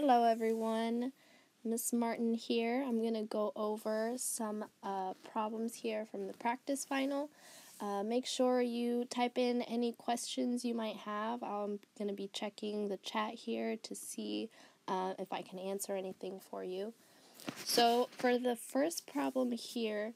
Hello everyone, Miss Martin here. I'm going to go over some problems here from the practice final. Make sure you type in any questions you might have. I'm going to be checking the chat here to see if I can answer anything for you. So for the first problem here,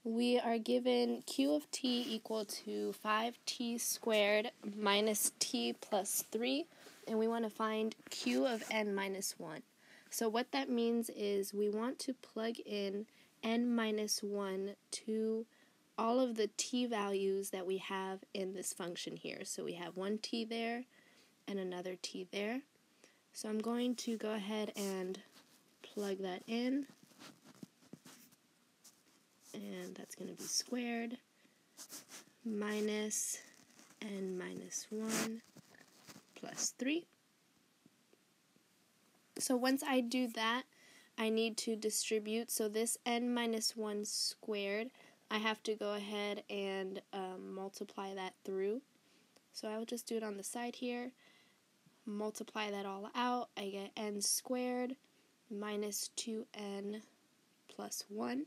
we are given q of t equal to 5t squared minus t plus 3. And we want to find q of n minus 1. So what that means is we want to plug in n minus 1 to all of the t values that we have in this function here. So we have one t there and another t there. So I'm going to go ahead and plug that in. And that's going to be squared minus n minus 1 plus 3. So once I do that, I need to distribute. So this n minus 1 squared, I have to go ahead and multiply that through. So I will just do it on the side here. Multiply that all out. I get n squared minus 2n plus 1.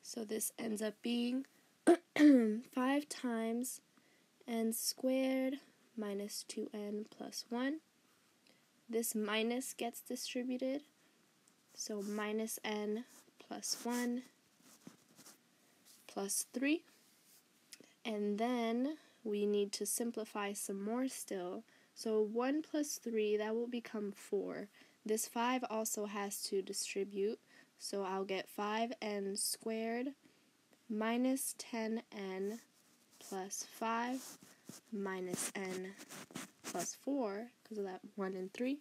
So this ends up being 5 times n squared minus 2n plus 1. This minus gets distributed, so minus n plus 1 plus 3. And then we need to simplify some more still. So 1 plus 3, that will become 4. This 5 also has to distribute, so I'll get 5n squared minus 10n plus 5 minus n plus 4, because of that 1 and 3.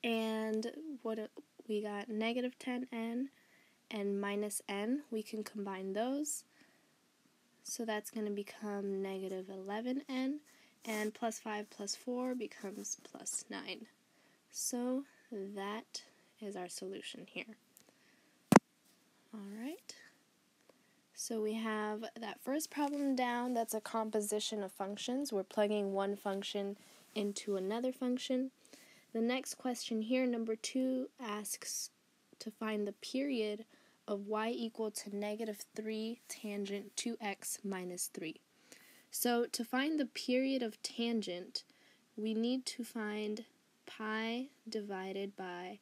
And what we got, negative 10n and minus n, we can combine those. So that's going to become negative 11n, and plus 5 plus 4 becomes plus 9. So that is our solution here. Alright. So we have that first problem down. That's a composition of functions. We're plugging one function into another function. The next question here, number 2, asks to find the period of y equal to negative 3 tangent 2x minus 3. So to find the period of tangent, we need to find pi divided by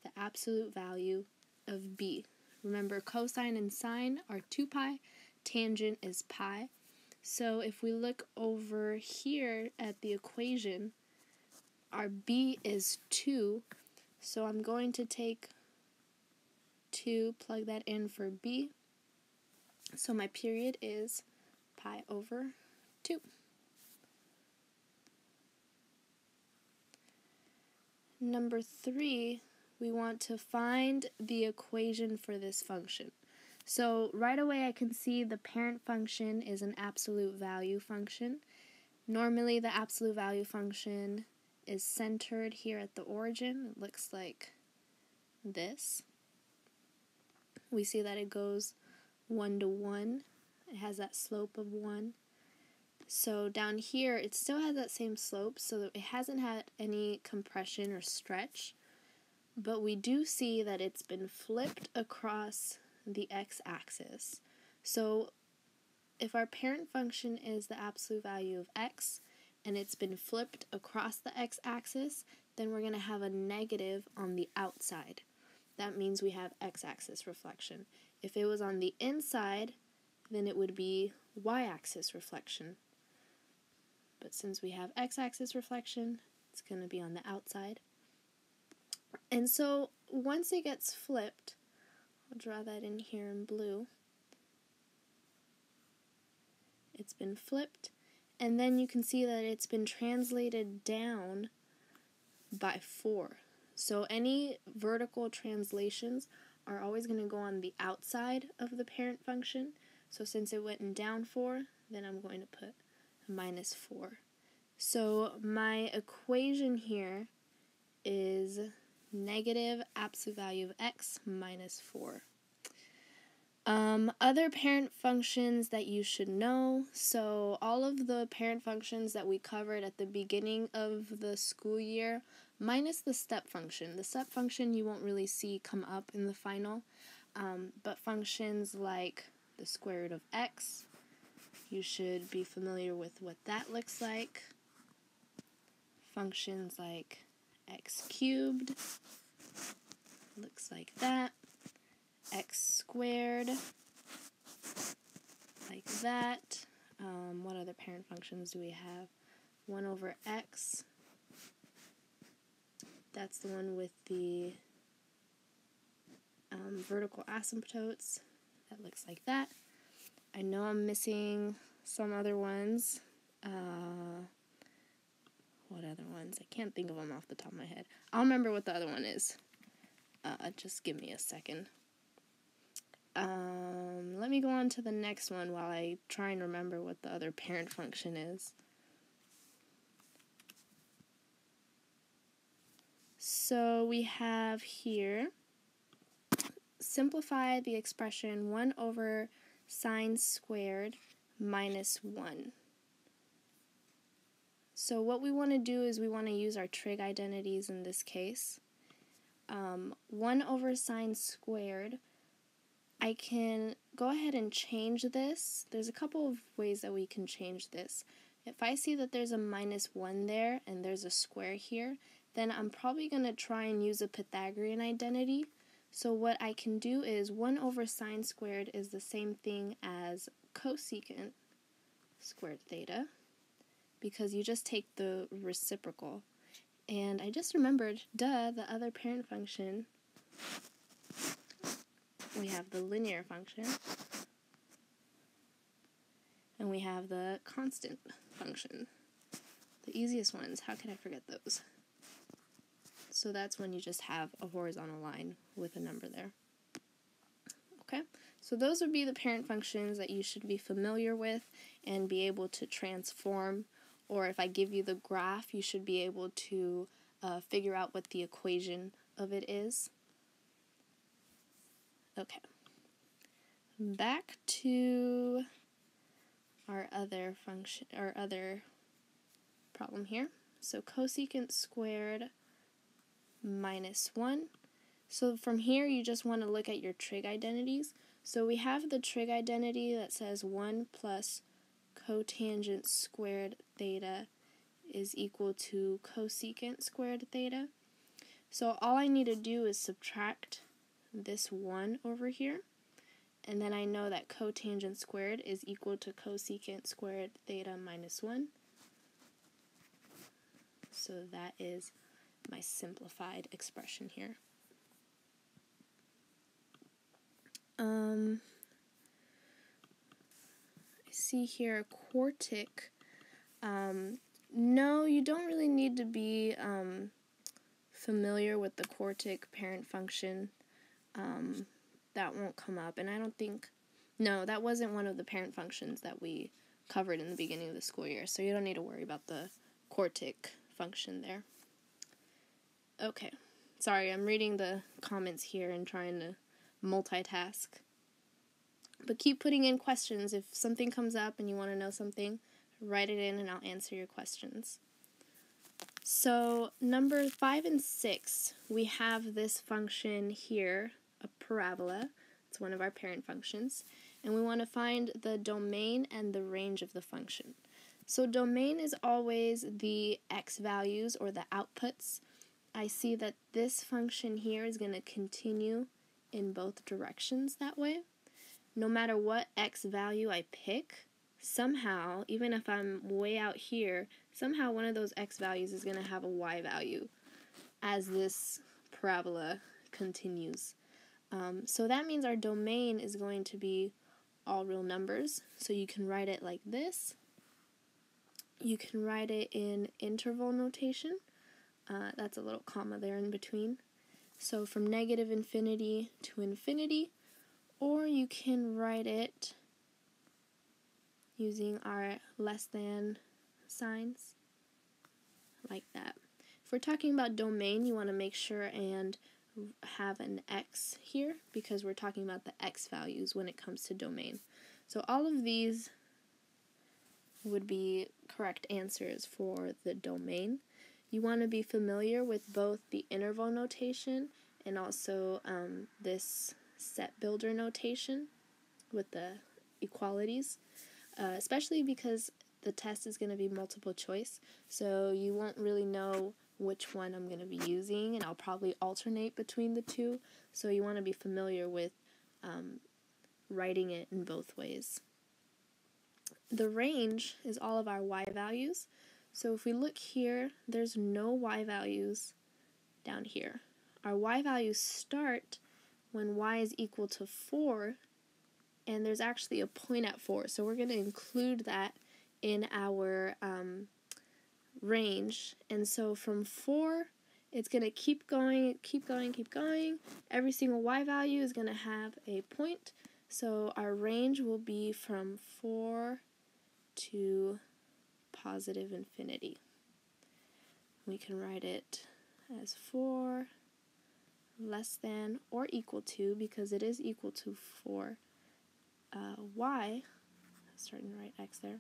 the absolute value of b. Remember, cosine and sine are 2 pi, tangent is pi. So if we look over here at the equation, our b is 2, so I'm going to take 2, plug that in for b. So my period is pi over 2. Number 3, we want to find the equation for this function. So right away I can see the parent function is an absolute value function. Normally the absolute value function is centered here at the origin. It looks like this. We see that it goes 1 to 1. It has that slope of 1. So down here it still has that same slope, so it hasn't had any compression or stretch. But we do see that it's been flipped across the x-axis. So if our parent function is the absolute value of x, and it's been flipped across the x-axis, then we're going to have a negative on the outside. That means we have x-axis reflection. If it was on the inside, then it would be y-axis reflection. But since we have x-axis reflection, it's going to be on the outside. And so once it gets flipped, I'll draw that in here in blue. It's been flipped, and then you can see that it's been translated down by 4. So any vertical translations are always going to go on the outside of the parent function. So since it went down 4, then I'm going to put minus 4. So my equation here is negative absolute value of x minus 4. Other parent functions that you should know. So all of the parent functions that we covered at the beginning of the school year minus the step function. The step function you won't really see come up in the final, but functions like the square root of x, you should be familiar with what that looks like. Functions like x cubed, looks like that. X squared, like that. What other parent functions do we have? 1 over x. That's the one with the vertical asymptotes. That looks like that. I know I'm missing some other ones. What other ones? I can't think of them off the top of my head. I'll remember what the other one is. Just give me a second. Let me go on to the next one while I try and remember what the other parent function is. So we have here, simplify the expression 1 over sine squared minus 1. So what we want to do is we want to use our trig identities in this case. 1 over sine squared, I can go ahead and change this. There's a couple of ways that we can change this. If I see that there's a minus 1 there and there's a square here, then I'm probably going to try and use a Pythagorean identity. So what I can do is 1 over sine squared is the same thing as cosecant squared theta, because you just take the reciprocal. And I just remembered, duh, the other parent function, we have the linear function, and we have the constant function. The easiest ones, how could I forget those? So that's when you just have a horizontal line with a number there. Okay, so those would be the parent functions that you should be familiar with and be able to transform, or if I give you the graph, you should be able to figure out what the equation of it is. Okay, back to our other function, our other problem here. So cosecant squared minus 1. So from here you just want to look at your trig identities. So we have the trig identity that says 1 plus cotangent squared theta is equal to cosecant squared theta. So all I need to do is subtract this 1 over here, and then I know that cotangent squared is equal to cosecant squared theta minus 1. So that is my simplified expression here. I see here quartic. No, you don't really need to be familiar with the quartic parent function. That won't come up, and I don't think, no, that wasn't one of the parent functions that we covered in the beginning of the school year, so you don't need to worry about the quartic function there. Okay, sorry, I'm reading the comments here and trying to multitask. But keep putting in questions. If something comes up and you want to know something, write it in and I'll answer your questions. So number 5 and 6, we have this function here, a parabola. It's one of our parent functions. And we want to find the domain and the range of the function. So domain is always the x values or the outputs. I see that this function here is going to continue in both directions that way. No matter what x value I pick, somehow, even if I'm way out here, somehow one of those x values is going to have a y value as this parabola continues. So that means our domain is going to be all real numbers. So you can write it like this. You can write it in interval notation. That's a little comma there in between. So from negative infinity to infinity, or you can write it using our less than signs, like that. If we're talking about domain, you want to make sure and have an x here, because we're talking about the x values when it comes to domain. So all of these would be correct answers for the domain. you want to be familiar with both the interval notation and also this set builder notation with the equalities, especially because the test is going to be multiple choice, so you won't really know which one I'm going to be using, and I'll probably alternate between the two, so you want to be familiar with writing it in both ways. The range is all of our y values, so if we look here, there's no y values down here. Our y values start when y is equal to 4, and there's actually a point at 4, so we're going to include that in our range. And so from 4, it's going to keep going. Every single y value is going to have a point, so our range will be from 4 to positive infinity. We can write it as 4 less than or equal to, because it is equal to 4 y, starting to write x there,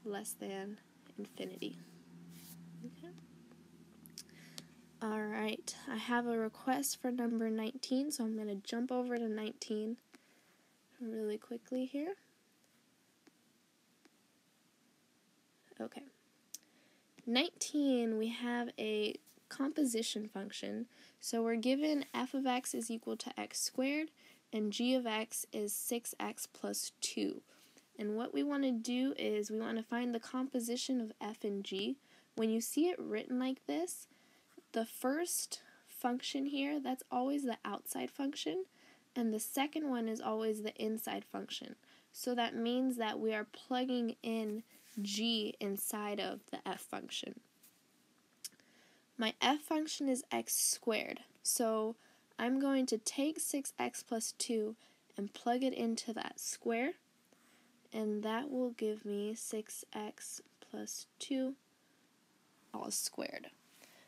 less than infinity. Okay. Alright, I have a request for number 19, so I'm going to jump over to 19 really quickly here. Okay. 19, we have a composition function, so we're given f of x is equal to x squared, and g of x is 6x plus 2. And what we want to do is we want to find the composition of f and g. When you see it written like this, the first function here, that's always the outside function, and the second one is always the inside function. So that means that we are plugging in g inside of the f function. My f function is x squared, so I'm going to take 6x plus 2 and plug it into that square, and that will give me 6x plus 2 all squared.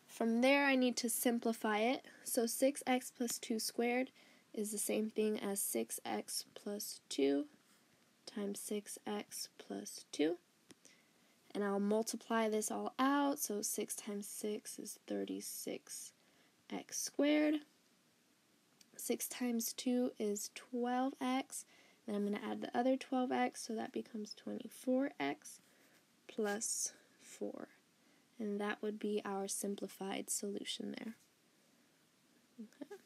From there, I need to simplify it, so 6x plus 2 squared is the same thing as 6x plus 2 times 6x plus 2. And I'll multiply this all out, so 6 times 6 is 36x squared. 6 times 2 is 12x. Then I'm going to add the other 12x, so that becomes 24x plus 4. And that would be our simplified solution there. Okay.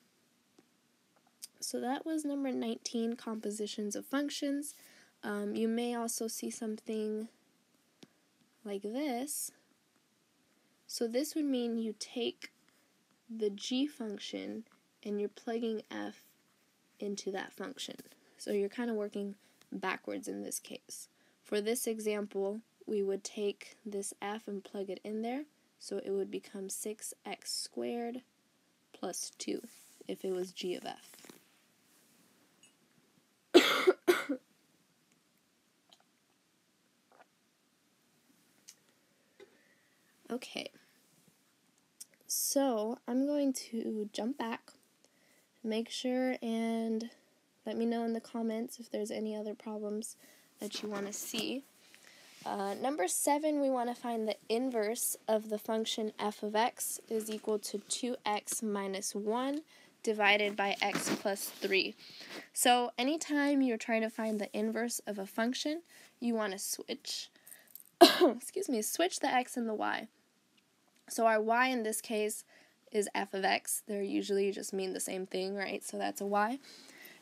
So that was number 19, compositions of functions. You may also see something like this. So this would mean you take the g function and you're plugging f into that function. So you're kind of working backwards in this case. For this example, we would take this f and plug it in there, so it would become 6x squared plus 2 if it was g of f. Okay, so I'm going to jump back, make sure and let me know in the comments if there's any other problems that you want to see. Number 7, we want to find the inverse of the function f of x is equal to 2x minus 1 divided by x plus 3. So anytime you're trying to find the inverse of a function, you want to switch switch the x and the y. So our y in this case is f of x. They usually just mean the same thing, right? So that's a y.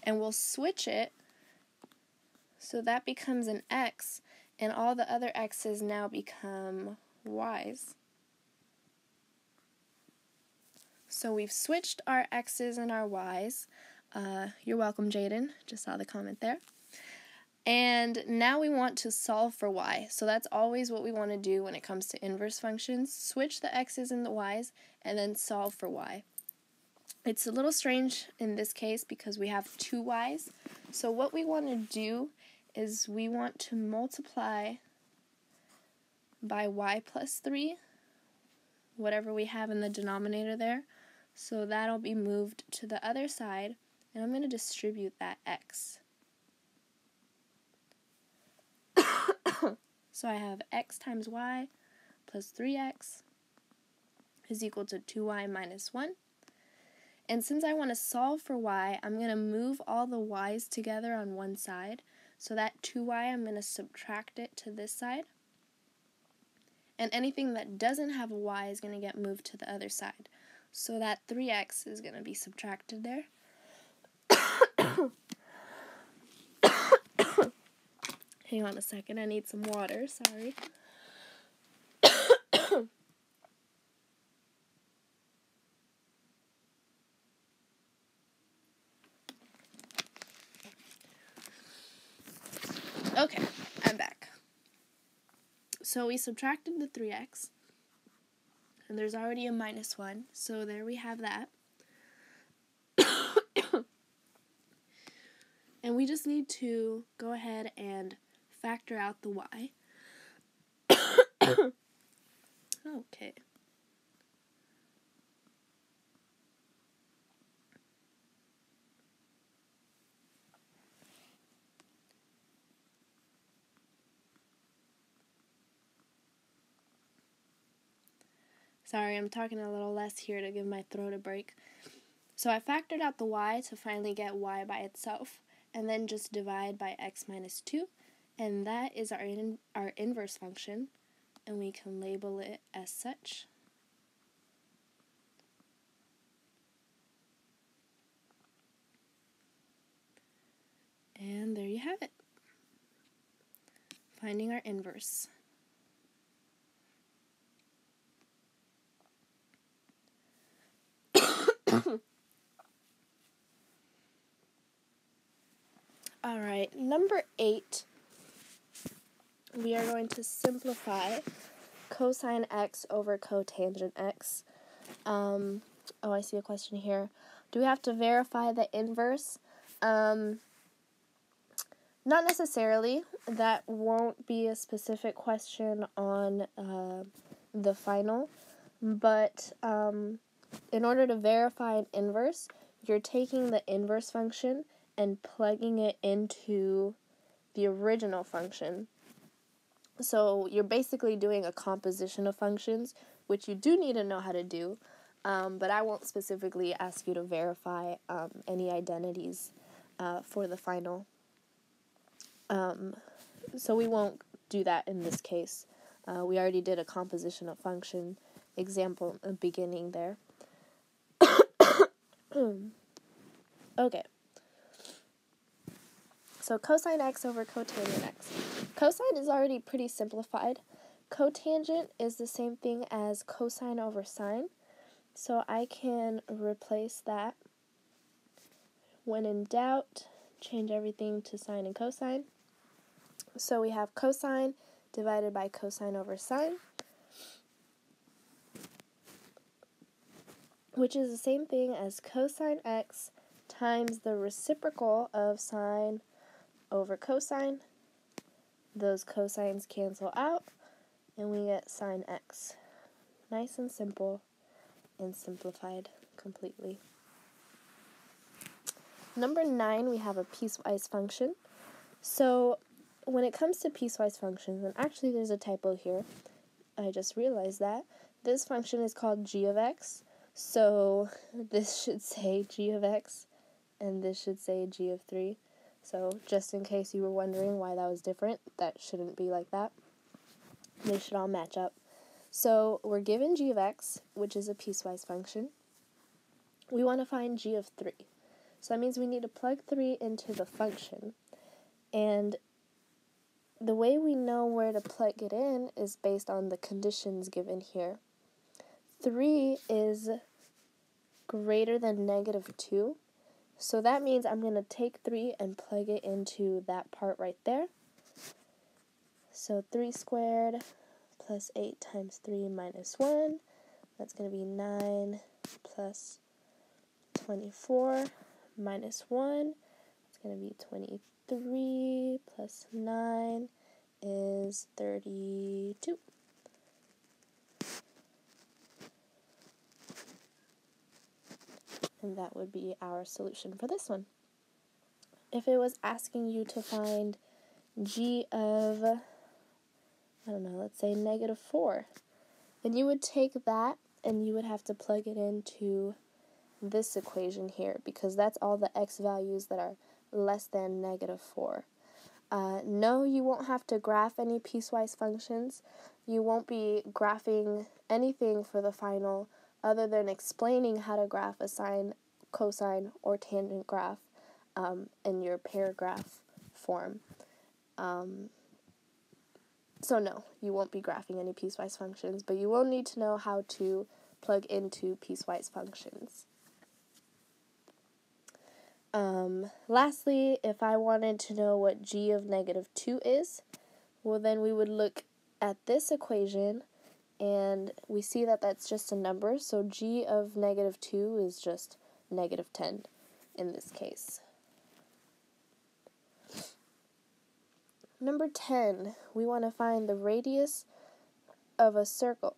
And we'll switch it so that becomes an x, and all the other x's now become y's. So we've switched our x's and our y's. You're welcome, Jaden. Just saw the comment there. And now we want to solve for y. So that's always what we want to do when it comes to inverse functions. Switch the x's and the y's and then solve for y. It's a little strange in this case because we have two y's. So what we want to do is we want to multiply by y plus 3, whatever we have in the denominator there. So that'll be moved to the other side, and I'm going to distribute that x. So I have x times y plus 3x is equal to 2y minus 1. And since I want to solve for y, I'm going to move all the y's together on one side. So that 2y, I'm going to subtract it to this side. And anything that doesn't have a y is going to get moved to the other side. So that 3x is going to be subtracted there. Hang on a second, I need some water, sorry. Okay, I'm back. So we subtracted the 3x, and there's already a minus 1, so there we have that. And we just need to go ahead and factor out the y. Okay. Sorry, I'm talking a little less here to give my throat a break. So I factored out the y to finally get y by itself, and then just divide by x minus 2, and that is our inverse function, and we can label it as such. And there you have it. Finding our inverse. Alright, number 8, we are going to simplify cosine x over cotangent x. Oh, I see a question here. Do we have to verify the inverse? Not necessarily. That won't be a specific question on the final, but in order to verify an inverse, you're taking the inverse function and plugging it into the original function. So you're basically doing a composition of functions, which you do need to know how to do, but I won't specifically ask you to verify any identities for the final. So we won't do that in this case. We already did a composition of function example at the beginning there. Okay. So cosine x over cotangent x. Cosine is already pretty simplified. Cotangent is the same thing as cosine over sine. So I can replace that. When in doubt, change everything to sine and cosine. So we have cosine divided by cosine over sine, which is the same thing as cosine x times the reciprocal of sine over cosine. Those cosines cancel out, and we get sine x. Nice and simple, and simplified completely. Number 9, we have a piecewise function. So when it comes to piecewise functions, and actually there's a typo here, I just realized that, this function is called g of x, so this should say g of x, and this should say g of 3. So just in case you were wondering why that was different, that shouldn't be like that. They should all match up. So we're given g of x, which is a piecewise function. We want to find g of 3. So that means we need to plug 3 into the function. And the way we know where to plug it in is based on the conditions given here. 3 is greater than negative 2. So that means I'm going to take 3 and plug it into that part right there. So 3 squared plus 8 times 3 minus 1. That's going to be 9 plus 24 minus 1. It's going to be 23 plus 9 is 32. And that would be our solution for this one. If it was asking you to find g of, I don't know, let's say negative 4, then you would take that and you would have to plug it into this equation here, because that's all the x values that are less than -4. No, you won't have to graph any piecewise functions. You won't be graphing anything for the final other than explaining how to graph a sine, cosine, or tangent graph in your paragraph form. So no, you won't be graphing any piecewise functions, but you will need to know how to plug into piecewise functions. Lastly, if I wanted to know what g of -2 is, well then we would look at this equation, and we see that that's just a number, so g of -2 is just -10 in this case. Number 10, we want to find the radius of a circle,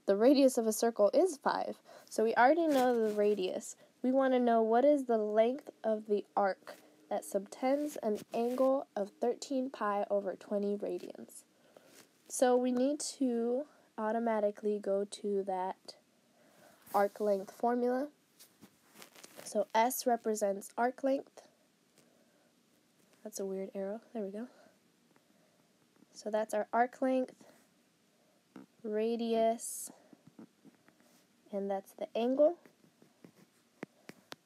the radius of a circle is 5, so we already know the radius. We want to know what is the length of the arc that subtends an angle of 13 pi over 20 radians. So we need to automatically go to that arc length formula. So S represents arc length. That's a weird arrow. There we go. So that's our arc length, radius, and that's the angle.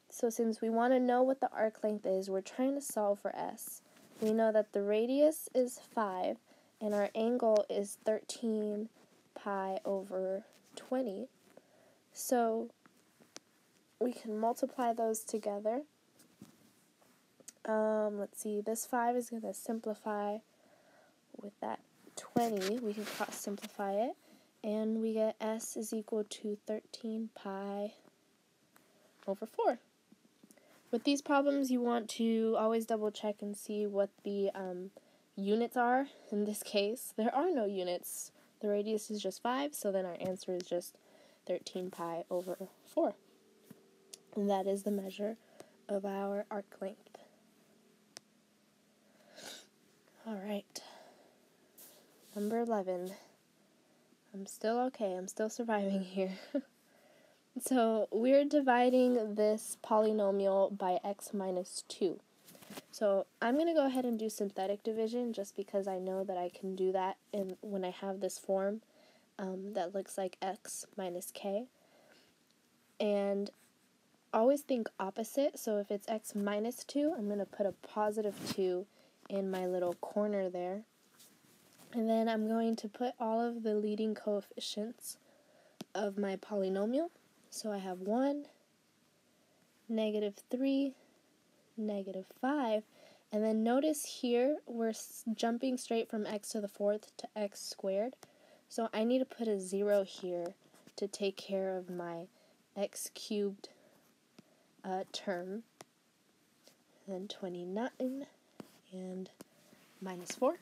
So since we want to know what the arc length is, we're trying to solve for S. We know that the radius is 5, and our angle is 13 pi over 20. So we can multiply those together. Let's see, this 5 is going to simplify with that 20. We can cross simplify it, and we get S is equal to 13 pi over 4. With these problems, you want to always double check and see what the units are. In this case, there are no units. The radius is just 5, so then our answer is just 13 pi over 4. And that is the measure of our arc length. Alright. Number 11. I'm still okay. I'm still surviving here. So we're dividing this polynomial by x minus 2. So I'm going to go ahead and do synthetic division just because I know that I can do that when I have this form that looks like x minus k. And always think opposite. So if it's x minus 2, I'm going to put a positive 2 in my little corner there. And then I'm going to put all of the leading coefficients of my polynomial. So I have 1, -3, -5, and then notice here we're jumping straight from x to the 4th to x squared. So I need to put a 0 here to take care of my x cubed term. And then 29 and -4.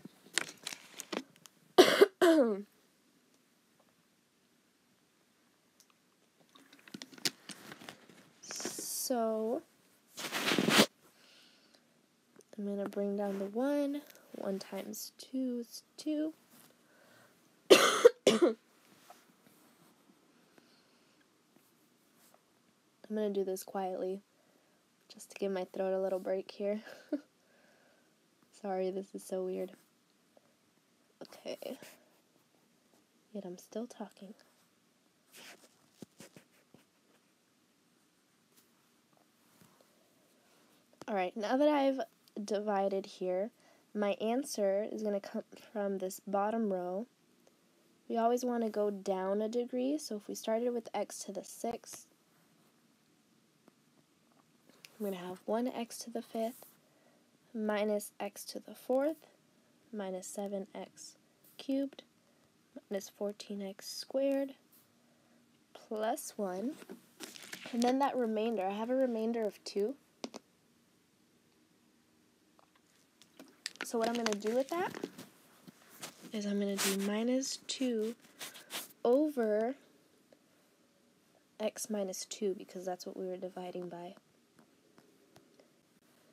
So I'm going to bring down the 1. 1 times 2 is 2. I'm going to do this quietly, just to give my throat a little break here. Sorry, this is so weird. Okay. Yet I'm still talking. Alright, now that I've divided here, my answer is going to come from this bottom row. We always want to go down a degree, so if we started with x to the 6th, I'm going to have 1x to the 5th minus x to the 4th minus 7x cubed minus 14x squared plus 1. And then that remainder, I have a remainder of 2. So what I'm going to do with that is I'm going to do minus 2 over x minus 2, because that's what we were dividing by.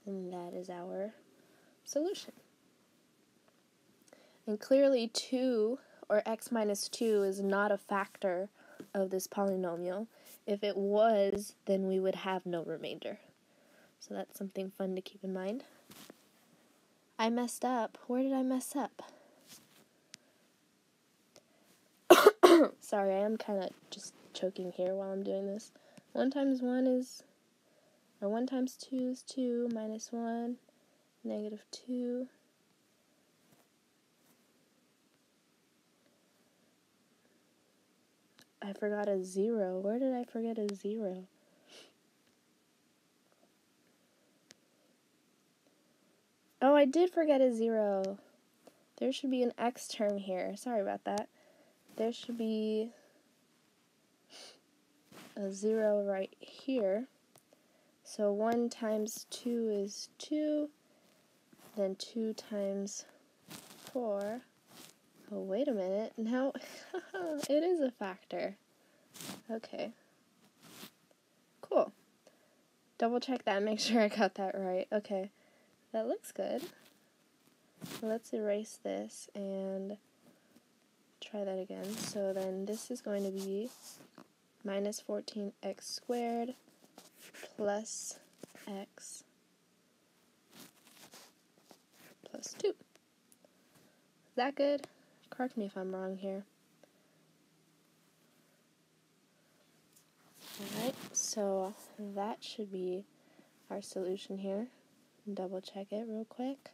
And that is our solution. And clearly 2, or x minus 2, is not a factor of this polynomial. If it was, then we would have no remainder. So that's something fun to keep in mind. I messed up. Where did I mess up? Sorry, I am kind of just choking here while I'm doing this. 1 times 1 is, or 1 times 2 is 2, minus 1, negative 2. I forgot a 0. Where did I forget a 0? Oh, I did forget a 0. There should be an x term here. Sorry about that. There should be a 0 right here. So 1 times 2 is 2. Then 2 times 4. Oh, wait a minute. Now, it is a factor. Okay. Cool. Double check that, make sure I got that right. Okay. That looks good. Let's erase this and try that again. So then this is going to be minus 14x squared plus x plus 2. Is that good? Correct me if I'm wrong here. Alright, so that should be our solution here. Double check it real quick.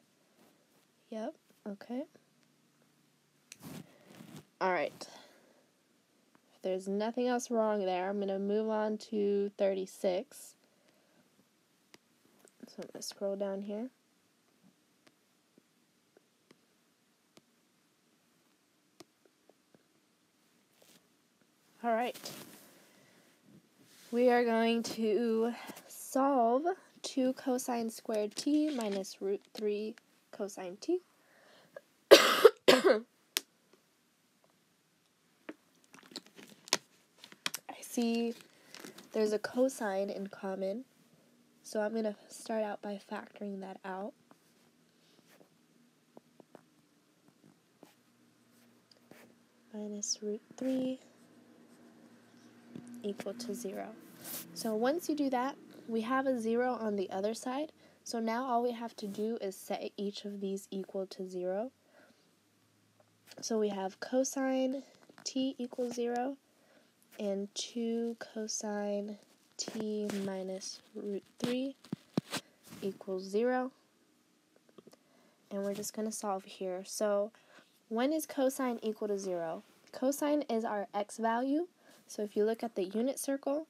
Yep, okay. Alright. If there's nothing else wrong there, I'm going to move on to 36. So I'm going to scroll down here. Alright. We are going to solve 2 cosine squared t minus root 3 cosine t. I see there's a cosine in common, so I'm going to start out by factoring that out. Minus root 3 equal to 0. So once you do that, we have a 0 on the other side. So now all we have to do is set each of these equal to 0. So we have cosine t equals 0 and 2 cosine t minus root 3 equals 0. And we're just going to solve here. So when is cosine equal to 0? Cosine is our x value. So if you look at the unit circle,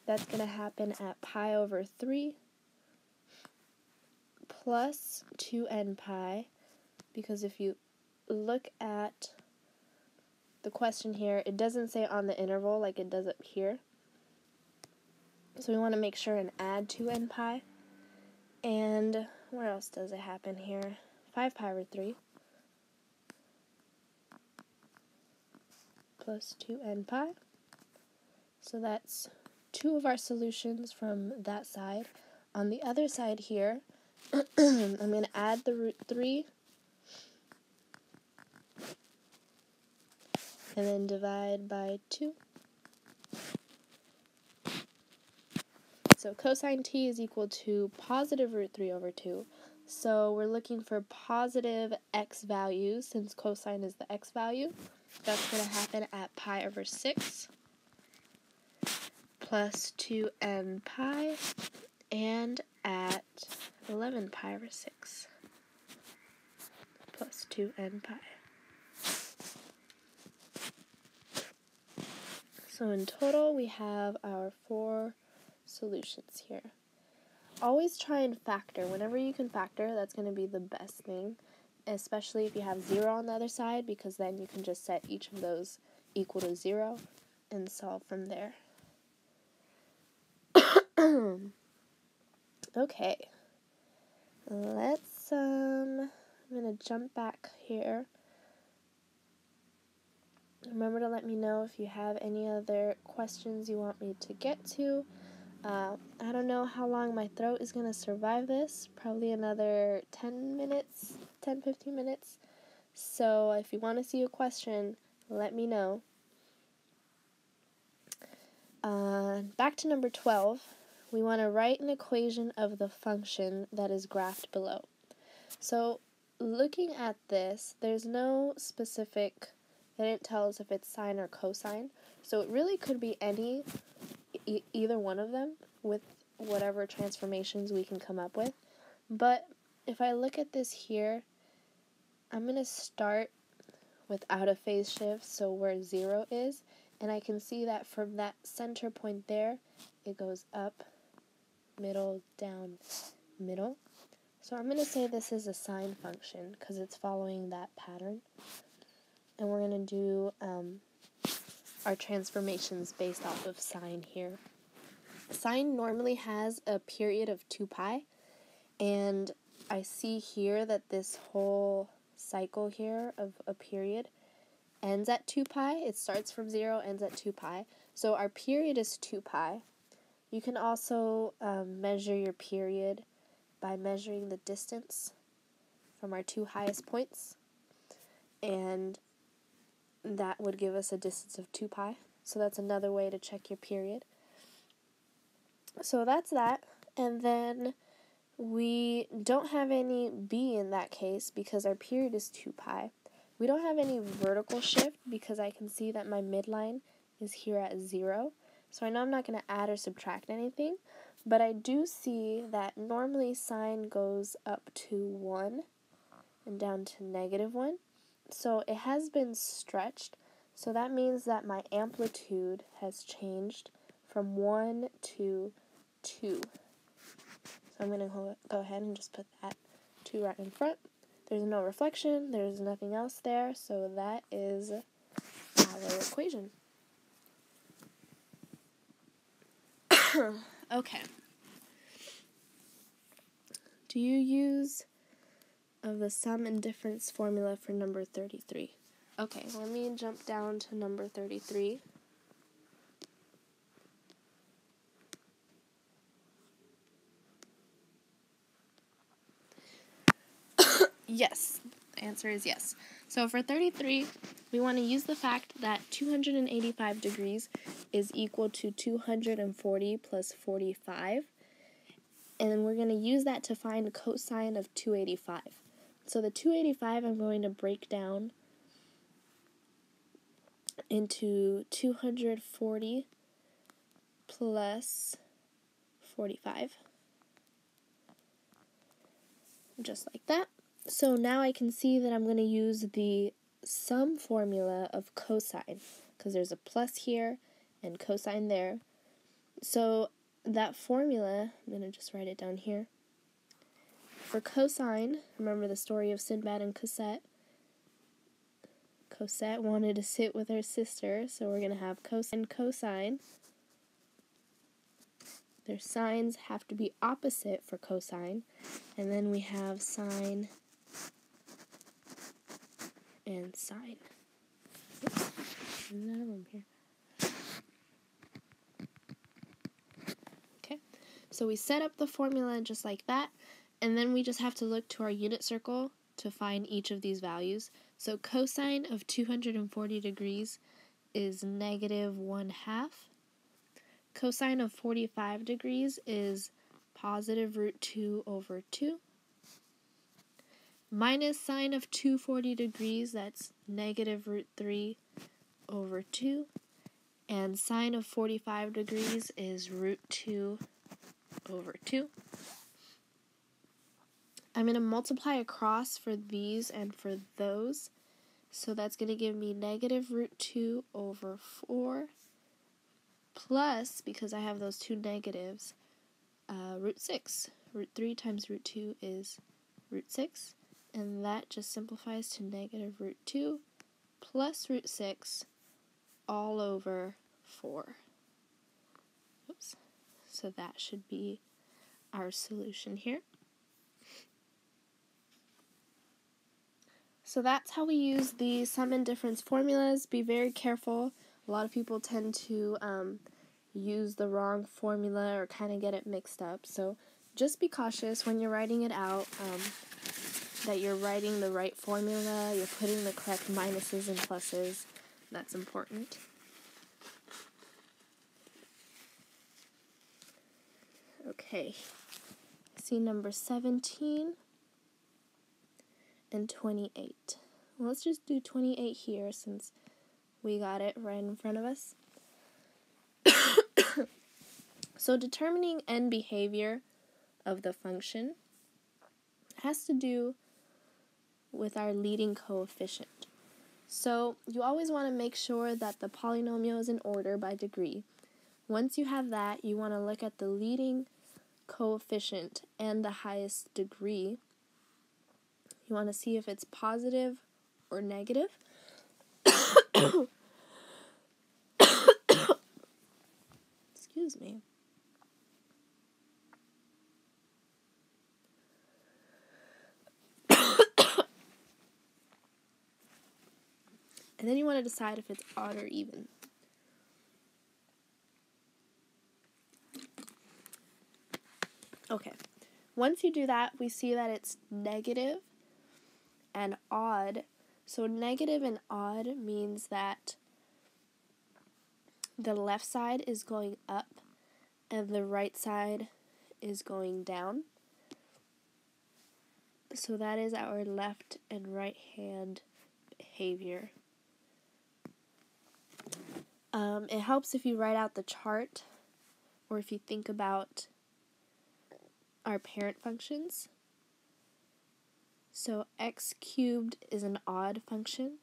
that's going to happen at pi over 3 plus 2n pi, because if you look at the question here, it doesn't say on the interval like it does up here. So we want to make sure and add 2n pi. And where else does it happen here? 5 pi over 3 plus 2n pi. So that's 2 of our solutions from that side. On the other side here, I'm going to add the root 3 and then divide by 2. So cosine t is equal to positive root 3 over 2. So we're looking for positive x values since cosine is the x value. That's going to happen at pi over 6 plus 2n pi and at 11 pi over 6 plus 2n pi. So in total we have our 4 solutions here. Always try and factor. Whenever you can factor, that's going to be the best thing, especially if you have 0 on the other side, because then you can just set each of those equal to 0 and solve from there. Okay, let's, I'm going to jump back here. Remember to let me know if you have any other questions you want me to get to. I don't know how long my throat is going to survive this, probably another 10 minutes, 10-15 minutes. So if you want to see a question, let me know. Back to number 12, we want to write an equation of the function that is graphed below. So looking at this, there's no specific, they didn't tell us if it's sine or cosine, so it really could be either one of them with whatever transformations we can come up with. But if I look at this here, I'm going to start without a phase shift, so where 0 is, and I can see that from that center point there, it goes up, middle, down, middle. So I'm going to say this is a sine function because it's following that pattern. And we're going to do our transformations based off of sine here. Sine normally has a period of 2 pi, and I see here that this whole cycle here of a period ends at 2 pi. It starts from 0, ends at 2 pi. So our period is 2 pi. You can also measure your period by measuring the distance from our 2 highest points, and that would give us a distance of 2 pi. So that's another way to check your period. So that's that, and then we don't have any b in that case because our period is 2 pi. We don't have any vertical shift because I can see that my midline is here at 0. So I know I'm not going to add or subtract anything, but I do see that normally sine goes up to 1 and down to -1. So it has been stretched. So that means that my amplitude has changed from 1 to 2. So I'm going to go ahead and just put that 2 right in front. There's no reflection, there's nothing else there, so that is our equation. Okay. Do you use of the sum and difference formula for number 33? Okay, let me jump down to number 33. Yes, the answer is yes. So for 33, we want to use the fact that 285 degrees is equal to 240 plus 45. And then we're going to use that to find cosine of 285. So the 285 I'm going to break down into 240 plus 45. Just like that. So now I can see that I'm going to use the sum formula of cosine, because there's a plus here and cosine there. So that formula, I'm going to just write it down here. For cosine, remember the story of Sinbad and Cosette. Cosette wanted to sit with her sister, so we're going to have cosine. Their signs have to be opposite for cosine, and then we have sine and sine. Oops, there's another room here. Okay, so we set up the formula just like that, and then we just have to look to our unit circle to find each of these values. So cosine of 240 degrees is -1/2. Cosine of 45 degrees is positive root 2 over 2. Minus sine of 240 degrees, that's negative root 3 over 2. And sine of 45 degrees is root 2 over 2. I'm going to multiply across for these and for those. So that's going to give me negative root 2 over 4. Plus, because I have those two negatives, root 6. Root 3 times root 2 is root 6. And that just simplifies to negative root 2 plus root 6 all over 4. Oops. So that should be our solution here. So that's how we use the sum and difference formulas. Be very careful. A lot of people tend to use the wrong formula or kind of get it mixed up. So just be cautious when you're writing it out, that you're writing the right formula, you're putting the correct minuses and pluses. That's important. Okay, see number 17 and 28. Well, let's just do 28 here since we got it right in front of us. So determining end behavior of the function has to do with our leading coefficient. So you always want to make sure that the polynomial is in order by degree. Once you have that, you want to look at the leading coefficient and the highest degree. You want to see if it's positive or negative. Excuse me. And then you want to decide if it's odd or even. Okay, once you do that, we see that it's negative and odd. So negative and odd means that the left side is going up and the right side is going down. So that is our left and right hand behavior. It helps if you write out the chart or if you think about our parent functions. So x cubed is an odd function.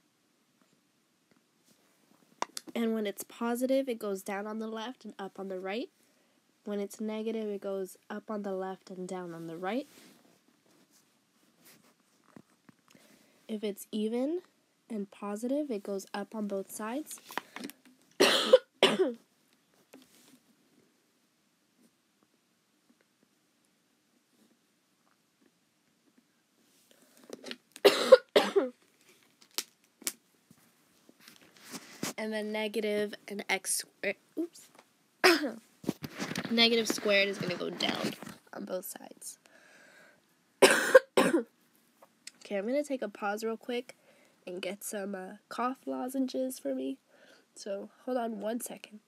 And when it's positive, it goes down on the left and up on the right. When it's negative, it goes up on the left and down on the right. If it's even and positive, it goes up on both sides. And then negative and x squared, negative squared is going to go down on both sides. Okay, I'm going to take a pause real quick and get some cough lozenges for me. So hold on 1 second.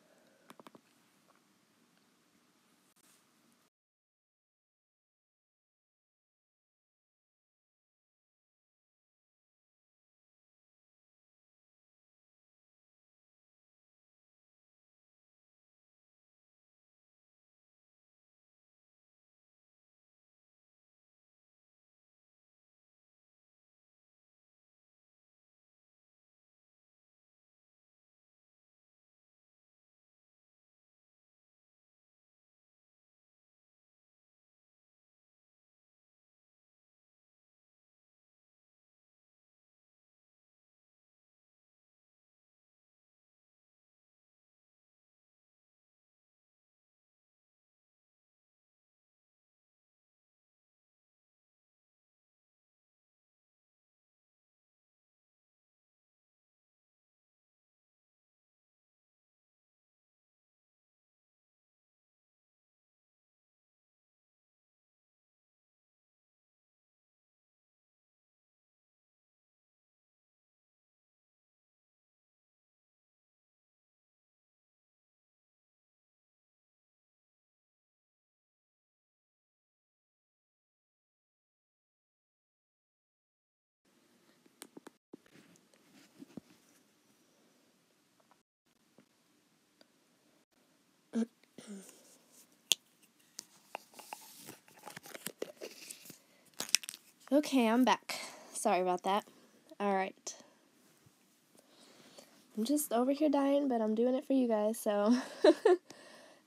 Okay, I'm back. Sorry about that. Alright. I'm just over here dying, but I'm doing it for you guys, so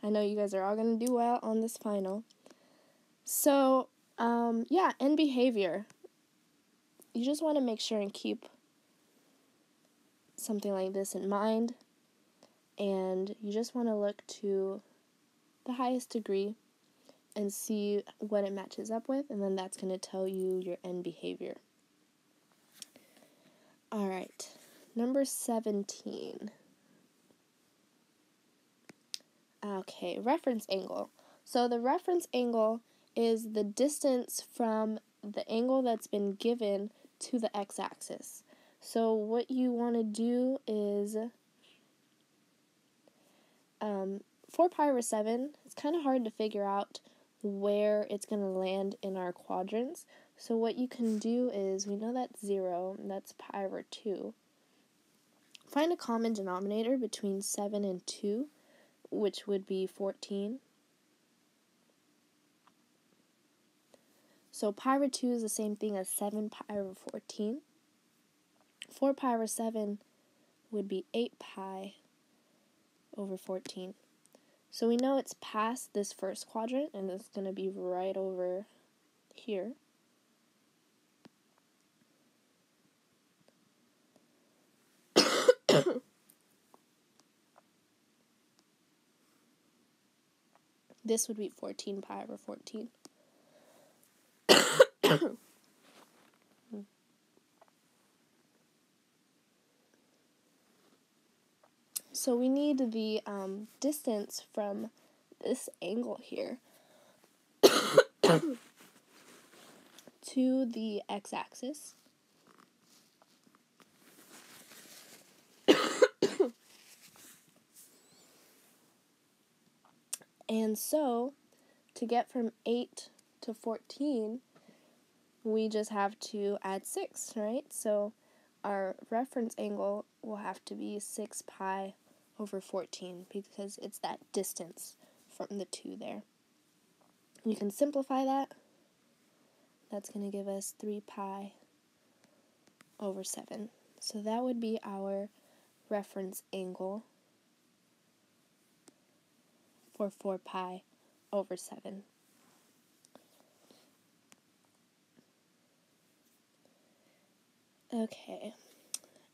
I know you guys are all going to do well on this final. So, yeah, end behavior. You just want to make sure and keep something like this in mind, and you just want to look to the highest degree and see what it matches up with, and then that's going to tell you your end behavior. Alright, number 17. Okay, reference angle. So the reference angle is the distance from the angle that's been given to the x-axis. So what you want to do is 4 pi over 7. It's kind of hard to figure out where it's going to land in our quadrants. So what you can do is, we know that's 0, and that's pi over 2. Find a common denominator between 7 and 2, which would be 14. So pi over 2 is the same thing as 7 pi over 14. 4 pi over 7 would be 8 pi over 14. So we know it's past this first quadrant, and it's going to be right over here. This would be 14 pi over 14. So we need the distance from this angle here to the x-axis. And so, to get from 8 to 14, we just have to add 6, right? So our reference angle will have to be 6 pi over 14, because it's that distance from the 2 there. You can simplify that. That's going to give us 3 pi over 7. So that would be our reference angle for 4 pi over 7. Okay.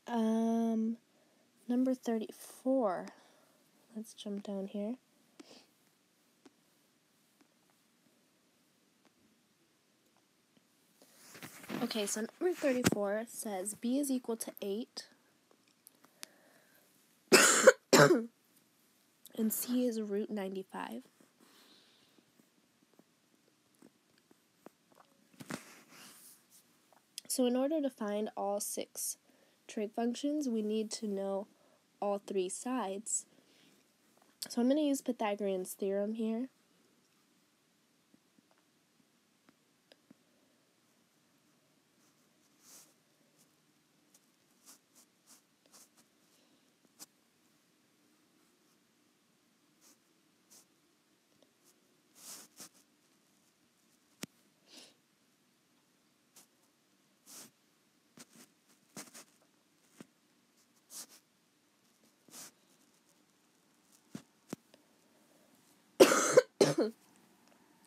Number 34. Let's jump down here. Okay, so number 34 says b is equal to 8 and c is root 95. So in order to find all 6 trig functions, we need to know all 3 sides. So I'm going to use Pythagorean's theorem here.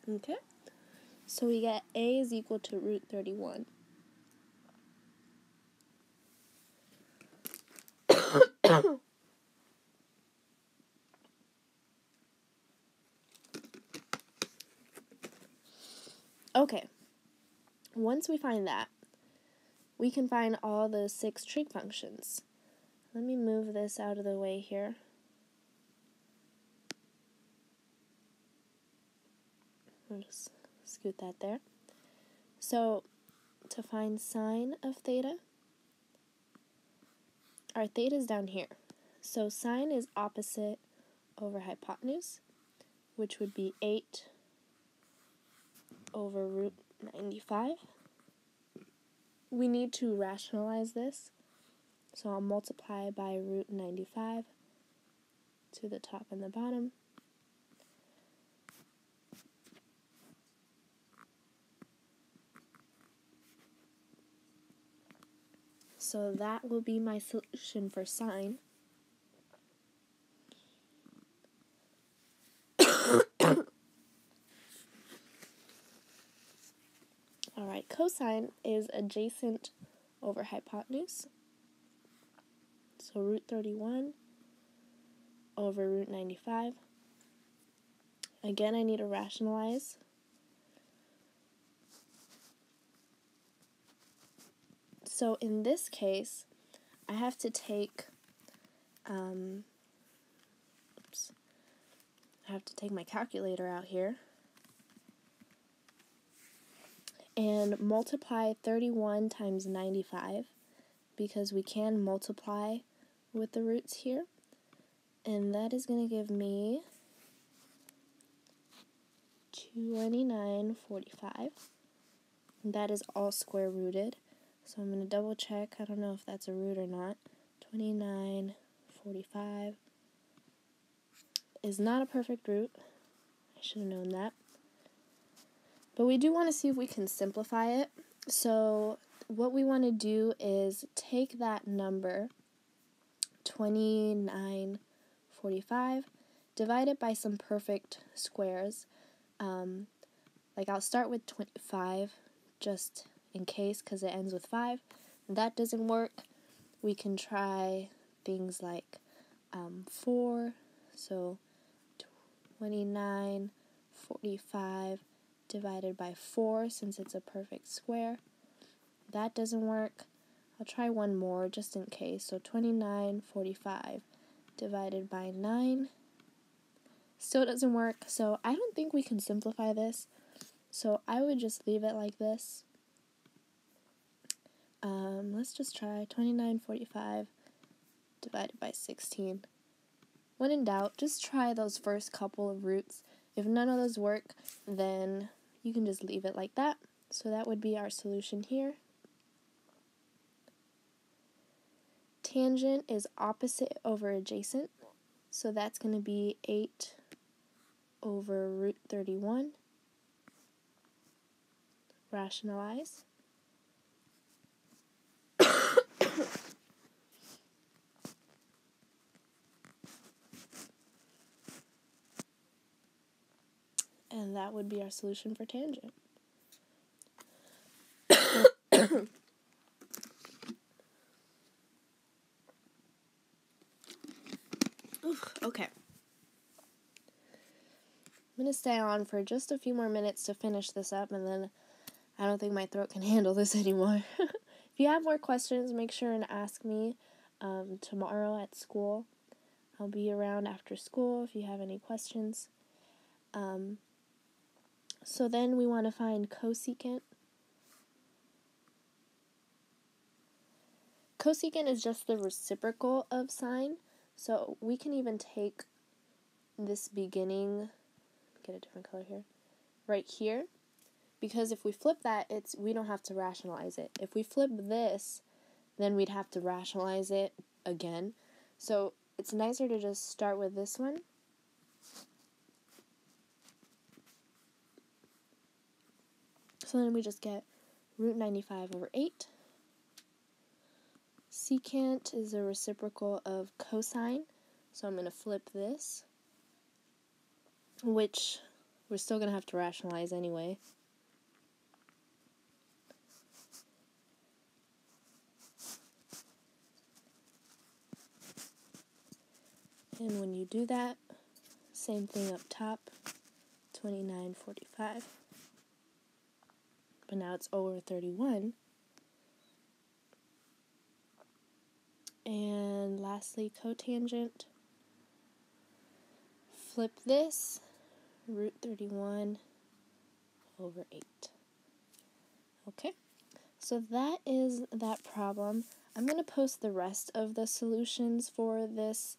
Okay, so we get a is equal to root 31. Okay, once we find that, we can find all the 6 trig functions. Let me move this out of the way here. I'll just scoot that there. So, to find sine of theta, our theta is down here. So sine is opposite over hypotenuse, which would be 8 over root 95. We need to rationalize this, so I'll multiply by root 95 to the top and the bottom. So that will be my solution for sine. Alright, cosine is adjacent over hypotenuse. So root 31 over root 95. Again, I need to rationalize. So in this case, I have to take, I have to take my calculator out here and multiply 31 times 95, because we can multiply with the roots here, and that is going to give me 2945. That is all square rooted. So I'm going to double check. I don't know if that's a root or not. 2945 is not a perfect root. I should have known that. But we do want to see if we can simplify it. So what we want to do is take that number, 2945, divide it by some perfect squares. Like I'll start with 25 just in case because it ends with 5. If that doesn't work, we can try things like 4. So 2945 divided by 4 since it's a perfect square. That doesn't work. I'll try one more just in case. So 2945 divided by 9 still doesn't work. So I don't think we can simplify this. So I would just leave it like this. Let's just try 2945 divided by 16. When in doubt, just try those first couple of roots. If none of those work, then you can just leave it like that. So that would be our solution here. Tangent is opposite over adjacent. So that's going to be 8 over root 31. Rationalize. And that would be our solution for tangent. Okay. I'm going to stay on for just a few more minutes to finish this up, and then I don't think my throat can handle this anymore. If you have more questions, make sure and ask me tomorrow at school. I'll be around after school if you have any questions. So then we want to find cosecant. Cosecant is just the reciprocal of sine. So we can even take this beginning, get a different color here, right here. Because if we flip that, we don't have to rationalize it. If we flip this, then we'd have to rationalize it again. So it's nicer to just start with this one. So then we just get root 95 over 8. Secant is a reciprocal of cosine. So I'm going to flip this, which we're still going to have to rationalize anyway. And when you do that, same thing up top, 2945. But now it's over 31. And lastly, cotangent. Flip this, root 31 over 8. Okay, so that is that problem. I'm going to post the rest of the solutions for this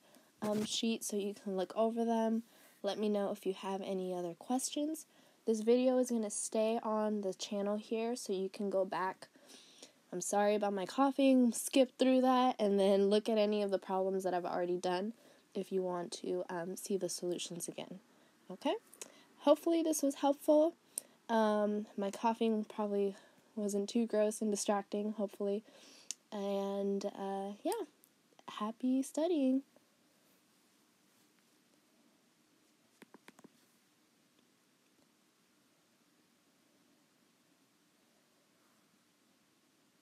sheet so you can look over them. Let me know if you have any other questions. This video is going to stay on the channel here so you can go back. I'm sorry about my coughing, skip through that, and then look at any of the problems that I've already done if you want to see the solutions again. Okay? Hopefully this was helpful. My coughing probably wasn't too gross and distracting, hopefully. And yeah, happy studying.